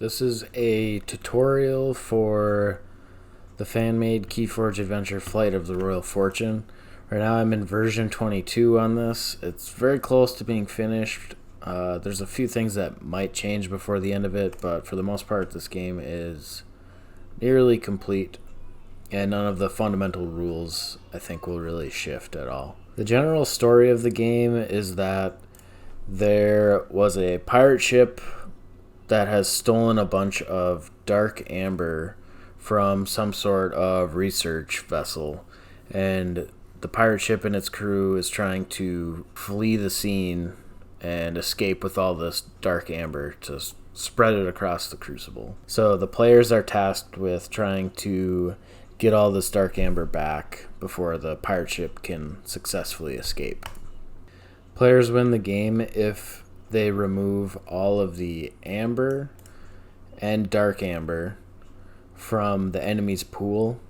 This is a tutorial for the fan-made Keyforge adventure Flight of the Royal Fortune. Right now I'm in version 22 on this. It's very close to being finished. There's a few things that might change before the end of it, but for the most part this game is nearly complete, and none of the fundamental rules I think will really shift at all. The general story of the game is that there was a pirate ship that has stolen a bunch of dark amber from some sort of research vessel, and the pirate ship and its crew is trying to flee the scene and escape with all this dark amber to spread it across the crucible. So the players are tasked with trying to get all this dark amber back before the pirate ship can successfully escape. Players win the game if they remove all of the amber and dark amber from the enemy's pool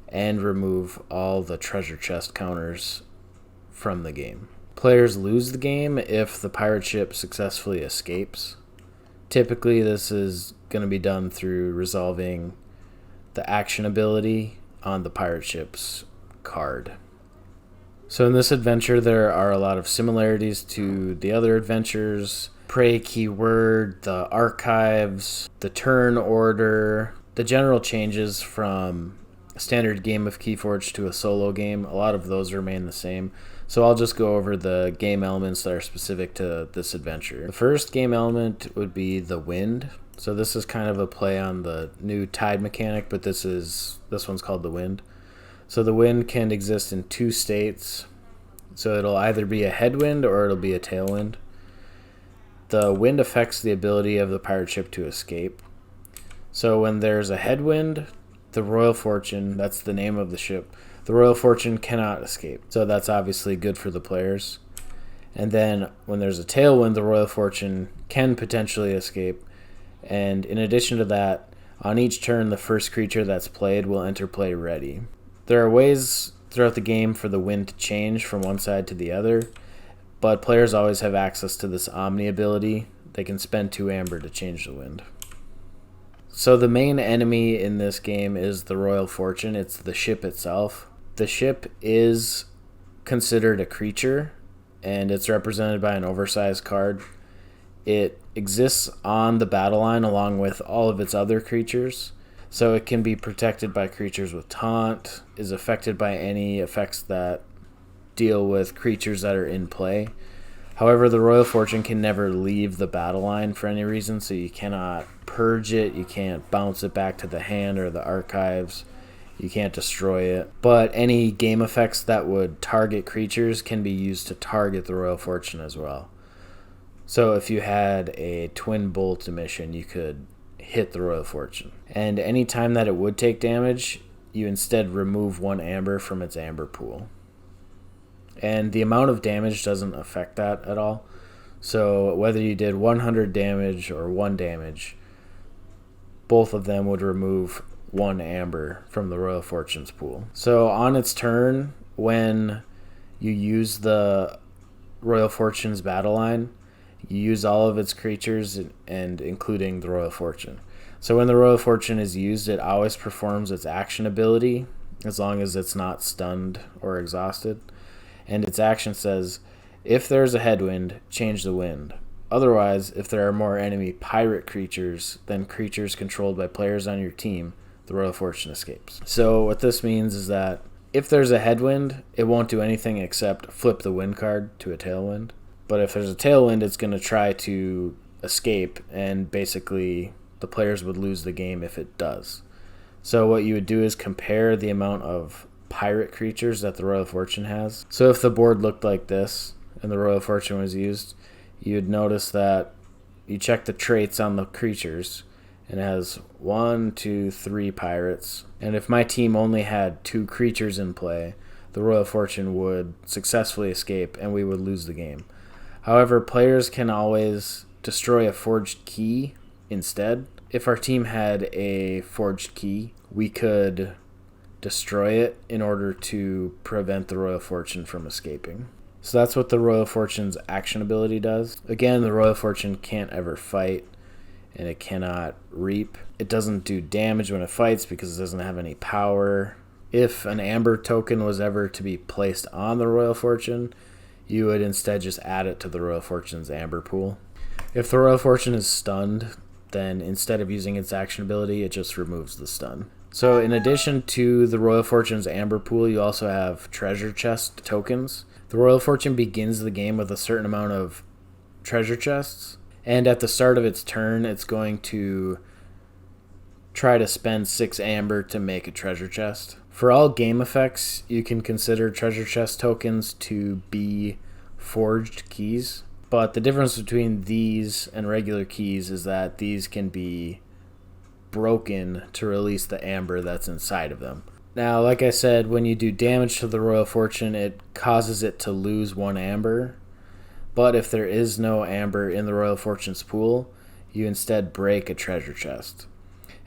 and remove all the treasure chest counters from the game. Players lose the game if the pirate ship successfully escapes. Typically this is going to be done through resolving the action ability on the pirate ship's card. So in this adventure there are a lot of similarities to the other adventures. Prey keyword, the archives, the turn order, the general changes from a standard game of Keyforge to a solo game. A lot of those remain the same. So I'll just go over the game elements that are specific to this adventure. The first game element would be the wind. So this is kind of a play on the new tide mechanic, but this one's called the wind. So the wind can exist in two states. So it'll either be a headwind or it'll be a tailwind. The wind affects the ability of the pirate ship to escape. So when there's a headwind, the Royal Fortune, that's the name of the ship, the Royal Fortune cannot escape. So that's obviously good for the players. And then when there's a tailwind, the Royal Fortune can potentially escape. And in addition to that, on each turn, the first creature that's played will enter play ready. There are ways throughout the game for the wind to change from one side to the other, but players always have access to this Omni ability. They can spend 2 amber to change the wind. So the main enemy in this game is the Royal Fortune. It's the ship itself. The ship is considered a creature, and it's represented by an oversized card. It exists on the battle line along with all of its other creatures. So it can be protected by creatures with taunt, is affected by any effects that deal with creatures that are in play. However, the Royal Fortune can never leave the battle line for any reason, so you cannot purge it, you can't bounce it back to the hand or the archives, you can't destroy it. But any game effects that would target creatures can be used to target the Royal Fortune as well. So if you had a twin bolt emission, you could hit the Royal Fortune. And any time that it would take damage, you instead remove 1 amber from its amber pool. And the amount of damage doesn't affect that at all. So whether you did 100 damage or 1 damage, both of them would remove 1 amber from the Royal Fortune's pool. So on its turn, when you use the Royal Fortune's battle line, you use all of its creatures and including the Royal Fortune. So when the Royal Fortune is used, it always performs its action ability as long as it's not stunned or exhausted. And its action says, if there's a headwind, change the wind. Otherwise, if there are more enemy pirate creatures than creatures controlled by players on your team, the Royal Fortune escapes. So what this means is that if there's a headwind, it won't do anything except flip the wind card to a tailwind. But if there's a tailwind, it's going to try to escape, and basically the players would lose the game if it does. So what you would do is compare the amount of pirate creatures that the Royal Fortune has. So if the board looked like this and the Royal Fortune was used, you'd notice that you check the traits on the creatures and it has 1, 2, 3 pirates. And if my team only had 2 creatures in play, the Royal Fortune would successfully escape and we would lose the game. However, players can always destroy a forged key instead. If our team had a forged key, we could destroy it in order to prevent the Royal Fortune from escaping. So that's what the Royal Fortune's action ability does. Again, the Royal Fortune can't ever fight. and it cannot reap. It doesn't do damage when it fights because it doesn't have any power. If an Amber token was ever to be placed on the Royal Fortune, you would instead just add it to the Royal Fortune's Amber pool. If the Royal Fortune is stunned, then instead of using its action ability, it just removes the stun. So in addition to the Royal Fortune's Amber pool, you also have treasure chest tokens. The Royal Fortune begins the game with a certain amount of treasure chests, and at the start of its turn, it's going to try to spend 6 amber to make a treasure chest. For all game effects, you can consider treasure chest tokens to be forged keys, but the difference between these and regular keys is that these can be broken to release the amber that's inside of them. Now, like I said, when you do damage to the Royal Fortune, it causes it to lose 1 amber, but if there is no amber in the Royal Fortune's pool, you instead break a treasure chest.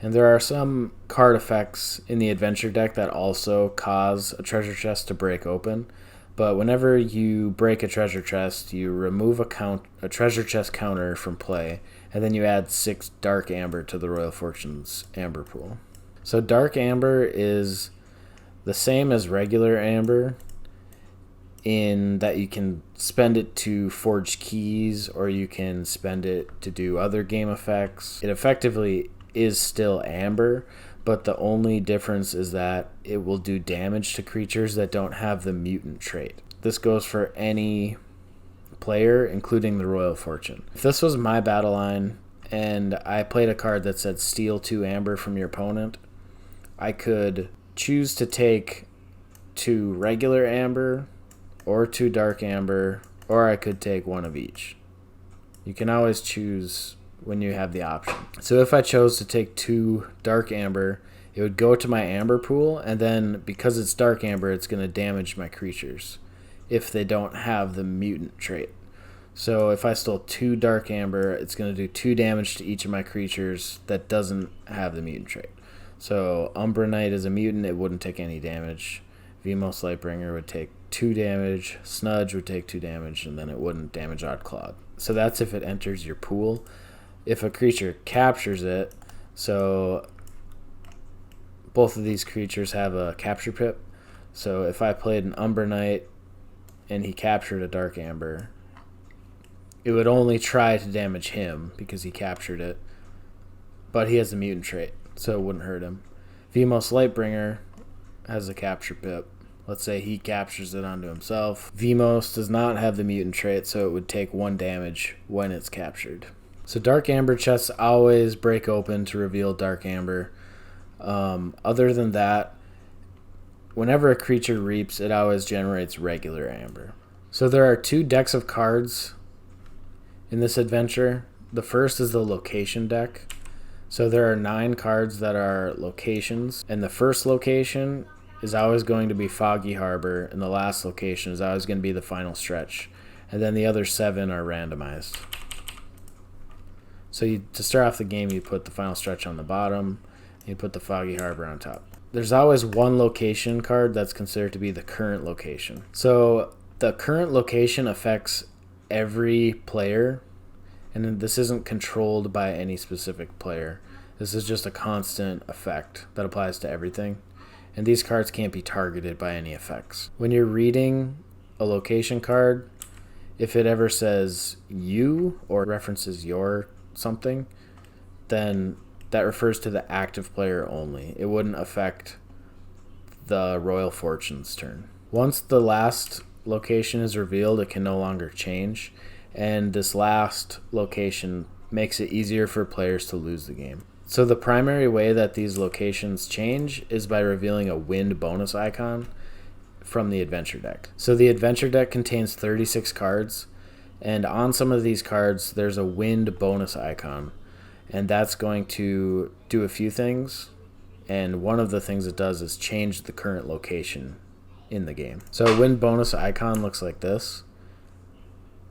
And there are some card effects in the adventure deck that also cause a treasure chest to break open, but whenever you break a treasure chest, you remove a treasure chest counter from play, and then you add 6 dark amber to the Royal Fortune's amber pool. So dark amber is the same as regular amber in that you can spend it to forge keys, or you can spend it to do other game effects. It effectively is still amber, but the only difference is that it will do damage to creatures that don't have the mutant trait. This goes for any player, including the Royal Fortune. If this was my battle line and I played a card that said steal 2 amber from your opponent, I could choose to take 2 regular amber or 2 dark amber, or I could take 1 of each. You can always choose when you have the option. So if I chose to take 2 dark amber, it would go to my amber pool, and then because it's dark amber, it's going to damage my creatures if they don't have the mutant trait. So if I stole 2 dark amber, it's going to do 2 damage to each of my creatures that doesn't have the mutant trait. So Umbra Knight is a mutant, it wouldn't take any damage. Vemos Lightbringer would take 2 damage, Snudge would take 2 damage, and then it wouldn't damage Oddclawed. So that's if it enters your pool. If a creature captures it, so both of these creatures have a capture pip. So if I played an Umbra Knight and he captured a dark amber, it would only try to damage him because he captured it, but he has a mutant trait, so it wouldn't hurt him. Vemos Lightbringer has a capture pip. Let's say he captures it onto himself. Vemos does not have the mutant trait, so it would take 1 damage when it's captured. So dark amber chests always break open to reveal dark amber. Other than that, whenever a creature reaps, it always generates regular amber. So there are 2 decks of cards in this adventure. The first is the location deck. So there are 9 cards that are locations, and the first location is always going to be Foggy Harbor, and the last location is always going to be the final stretch, and then the other 7 are randomized. So to start off the game, you put the final stretch on the bottom, and you put the Foggy Harbor on top. There's always 1 location card that's considered to be the current location. So the current location affects every player, and this isn't controlled by any specific player. This is just a constant effect that applies to everything, and these cards can't be targeted by any effects. When you're reading a location card, if it ever says you or references your something, then that refers to the active player only. It wouldn't affect the Royal Fortune's turn. Once the last location is revealed, it can no longer change, and this last location makes it easier for players to lose the game. So the primary way that these locations change is by revealing a wind bonus icon from the adventure deck. So the adventure deck contains 36 cards, and on some of these cards there's a wind bonus icon, and that's going to do a few things, and one of the things it does is change the current location in the game. So a wind bonus icon looks like this,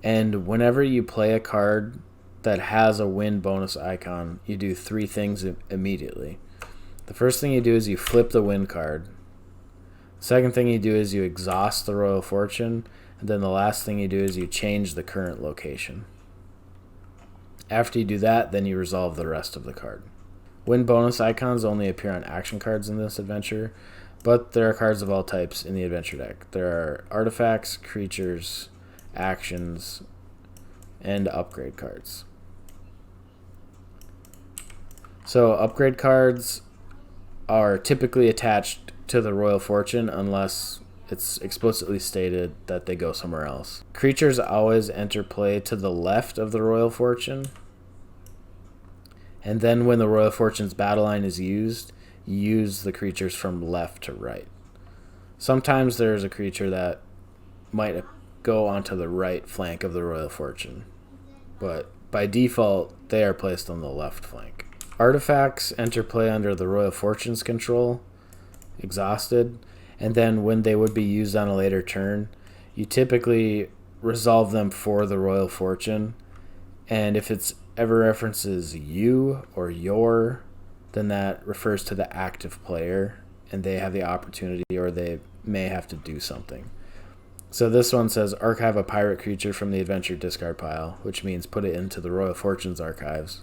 and whenever you play a card that has a wind bonus icon, you do 3 things immediately. The first thing you do is you flip the wind card. The second thing you do is you exhaust the Royal Fortune, and then the last thing you do is you change the current location. After you do that, then you resolve the rest of the card. Win bonus icons only appear on action cards in this adventure, but there are cards of all types in the adventure deck. There are artifacts, creatures, actions, and upgrade cards. So upgrade cards are typically attached to the Royal Fortune unless it's explicitly stated that they go somewhere else. Creatures always enter play to the left of the Royal Fortune. And then when the Royal Fortune's battle line is used, you use the creatures from left to right. Sometimes there's a creature that might go onto the right flank of the Royal Fortune, but by default, they are placed on the left flank. Artifacts enter play under the Royal Fortune's control, exhausted, and then when they would be used on a later turn, you typically resolve them for the Royal Fortune, and if it's ever references you or your, then that refers to the active player, and they have the opportunity or they may have to do something. So this one says archive a pirate creature from the adventure discard pile, which means put it into the Royal Fortune's archives.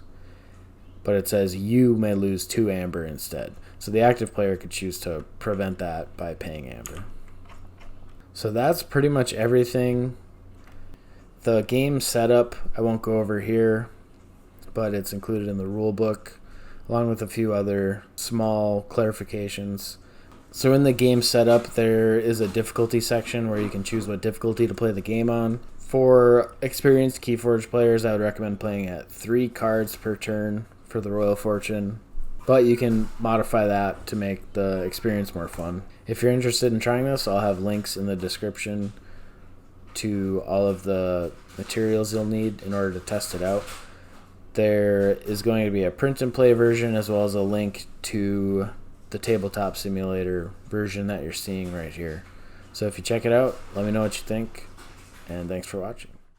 But it says you may lose 2 amber instead. So the active player could choose to prevent that by paying amber. So that's pretty much everything. The game setup I won't go over here, but it's included in the rule book, along with a few other small clarifications. So in the game setup, there is a difficulty section where you can choose what difficulty to play the game on. For experienced Keyforge players, I would recommend playing at 3 cards per turn for the Royal Fortune, but you can modify that to make the experience more fun. If you're interested in trying this, I'll have links in the description to all of the materials you'll need in order to test it out. There is going to be a print and play version as well as a link to the tabletop simulator version that you're seeing right here. So if you check it out, let me know what you think, and thanks for watching.